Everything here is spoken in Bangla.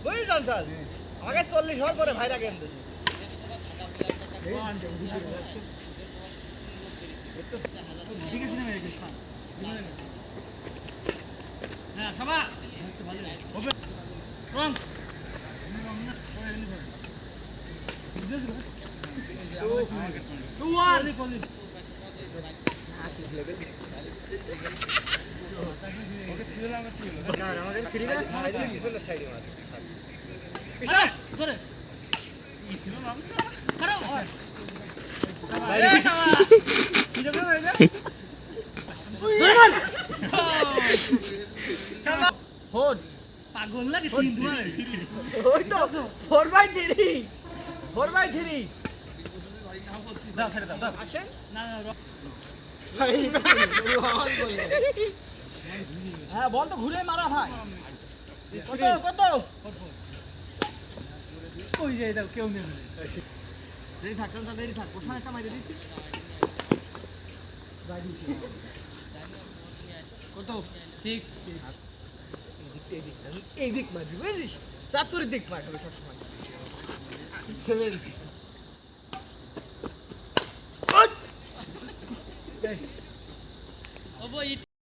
ওই জানছাল আগে 40 হওয়ার পরে ভাইরা গেম দিছে হ্যাঁ খাবা হবে রং আমাদের ফ্রি না পিছনের সাইডে মার আরে ধরে ই ছিল না করো ভাই কি হবে ভাই ফোন পাগল লাগে তিন দুয়ারে ওই তো 4/3 দাও ছেড়ে দাও আসেন না না ভাই হ্যাঁ বল তো ঘুরে মারা ভাই কত ওই যে দাও কেউ নেই রেডি থাক রেডি থাক কোথায় একটা মাইরে দিছি কত 6 এই দিক মারবি বুঝিস চাতুর দিক মার সব সময় 7